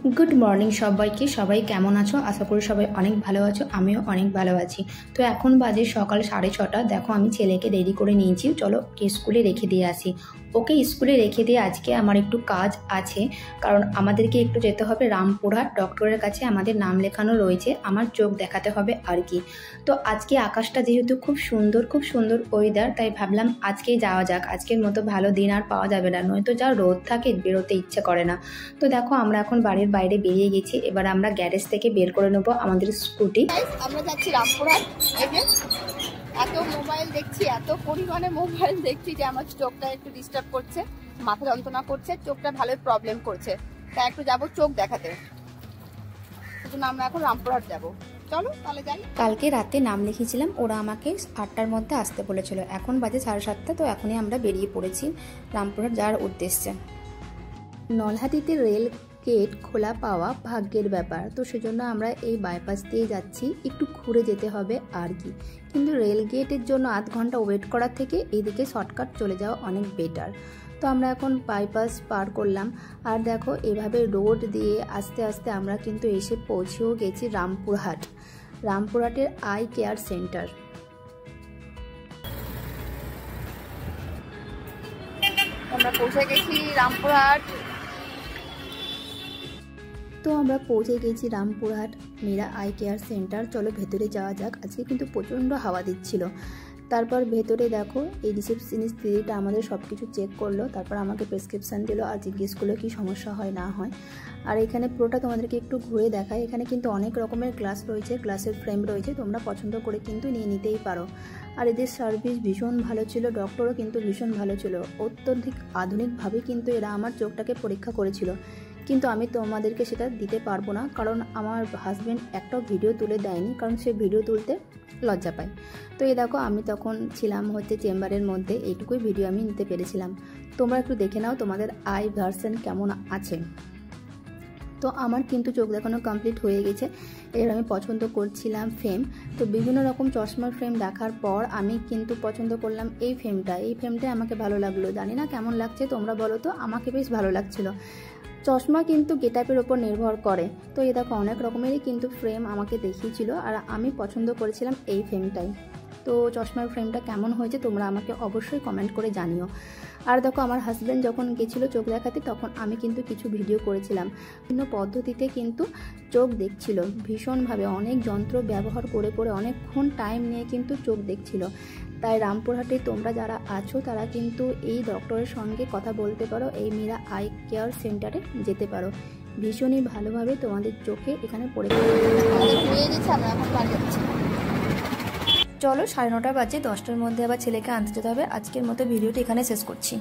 Good morning সবাইকে। সবাই কেমন আছো? আশা করি সবাই অনেক ভালো আছো, আমিও অনেক ভালো আছি। তো এখন বাজে সকাল 6:30। দেখো আমি ছেলেকে রেডি করে নিয়েছি, চলো ওকে স্কুলে রেখে দিয়ে আসি। ওকে স্কুলে রেখে দিয়ে আজকে আমার একটু কাজ আছে, কারণ আমাদেরকে একটু যেতে হবে রামপুরহাট, ডক্টরের কাছে আমাদের নাম লেখানো রয়েছে, আমার চোখ দেখাতে হবে আর কি। তো আজকে আকাশটা যেহেতু খুব সুন্দর ওয়েদার, তাই ভাবলাম আজকেই যাওয়া যাক। আজকের মতো ভালো দিন আর পাওয়া যাবে না, নয়তো যা রোদ থাকে বেরোতে ইচ্ছে করে না। তো দেখো আমরা এখন বাড়ির বাইরে বেরিয়ে গেছি, এবার আমরা গ্যারেজ থেকে বের করে নেবো আমাদের স্কুটি। আমরা যাচ্ছি রামপুরহাট। এত মোবাইল দেখছি, এত পরিমাণে মোবাইল দেখছি যে আমার চোখটা একটু ডিস্টার্ব করছে, মাথা যন্ত্রণা করছে, চোখটা ভালোই প্রবলেম করছে, তাই একটু যাবো চোখ দেখাতে। সেজন্য আমরা এখন রামপুরহাট যাবো। চলো তাহলে যাই। কালকে রাতে নাম লিখিয়েছিলাম, ওরা আমাকে 8টার মধ্যে আসতে বলেছিল, এখন বাজে 7:30। তো এখনই আমরা বেরিয়ে পড়েছি রামপুরহাট যাওয়ার উদ্দেশ্যে। নলহাটিতে রেল গেট খোলা পাওয়া ভাগ্যের ব্যাপার, তো সেজন্য আমরা এই বাইপাস দিয়ে যাচ্ছি, একটু ঘুরে যেতে হবে আর কি। কিন্তু রেল গেটের জন্য আধ ঘন্টা ওয়েট করার থেকে এইদিকে শর্টকাট চলে যাওয়া অনেক বেটার। তো আমরা এখন বাইপাস পার করলাম, আর দেখো এভাবে রোড দিয়ে আস্তে আস্তে আমরা কিন্তু এসে পৌঁছেও গেছি রামপুরহাটের আই কেয়ার সেন্টার। আমরা পৌঁছে গেছি রামপুরহাট। তো আমরা পৌঁছে গেছি Rampurhat Meera eye care centre. চলো ভেতরে যাওয়া যাক। আজকে কিন্তু প্রচণ্ড হাওয়া দিচ্ছিল। তারপর ভেতরে দেখো এই রিসেপশনিস্ট দিদিটা আমাদের সব কিছু চেক করলো, তারপর আমাকে প্রেসক্রিপশান দিল আর জিজ্ঞেস করলো কী সমস্যা হয় না হয়। আর এখানে পুরোটা তোমাদেরকে একটু ঘুরে দেখায়। এখানে কিন্তু অনেক রকমের গ্লাস রয়েছে, গ্লাসের ফ্রেম রয়েছে, তোমরা পছন্দ করে কিন্তু নিয়ে নিতেই পারো। আর এদের সার্ভিস ভীষণ ভালো ছিল, ডক্টরও কিন্তু ভীষণ ভালো ছিল। অত্যধিক আধুনিকভাবে কিন্তু এরা আমার চোখটাকে পরীক্ষা করেছিল, কিন্তু আমি তোমাদেরকে সেটা দিতে পারবো না, কারণ আমার হাজব্যান্ড একটাও ভিডিও তুলে দেয়নি, কারণ সে ভিডিও তুলতে লজ্জা পায়। তো এই দেখো আমি তখন ছিলাম চেম্বারের মধ্যে, এইটুকুই ভিডিও আমি নিতে পেরেছিলাম। তোমরা একটু দেখে নাও তোমাদের আই ভার্সন কেমন আছে। তো আমার কিন্তু চোখ দেখানো কমপ্লিট হয়ে গেছে। এর আমি পছন্দ করছিলাম ফ্রেম, তো বিভিন্ন রকম চশমার ফ্রেম দেখার পর আমি কিন্তু পছন্দ করলাম এই ফ্রেমটাই আমাকে ভালো লাগলো। জানি না কেমন লাগছে, তোমরা বলো তো। আমাকে বেশ ভালো লাগছিল। চশমা কিন্তু গেটআপের ওপর নির্ভর করে। তো এই দেখো অনেক রকমেরই কিন্তু ফ্রেম আমাকে দেখিয়েছিল, আর আমি পছন্দ করেছিলাম এই ফ্রেমটাই। তো চশমার ফ্রেমটা কেমন হয়েছে তোমরা আমাকে অবশ্যই কমেন্ট করে জানিও। আর দেখো আমার হাজব্যান্ড যখন গেছিলো চোখ দেখাতে, তখন আমি কিন্তু কিছু ভিডিও করেছিলাম। বিভিন্ন পদ্ধতিতে কিন্তু চোখ দেখছিল ভীষণভাবে, অনেক যন্ত্র ব্যবহার করে অনেকক্ষণ টাইম নিয়ে কিন্তু চোখ দেখছিল। তাই রামপুরহাটে তোমরা যারা আছো তারা কিন্তু এই ডক্টরের সঙ্গে কথা বলতে পারো, এই মীরা আই কেয়ার সেন্টারে যেতে পারো। ভীষণই ভালোভাবে তোমাদের চোখে এখানে পরীক্ষা চলো 9:30 বাজে, 10টার মধ্যে আবার ছেলেকে আনতে যেতে হবে। আজকের মতো ভিডিওটি এখানে শেষ করছি।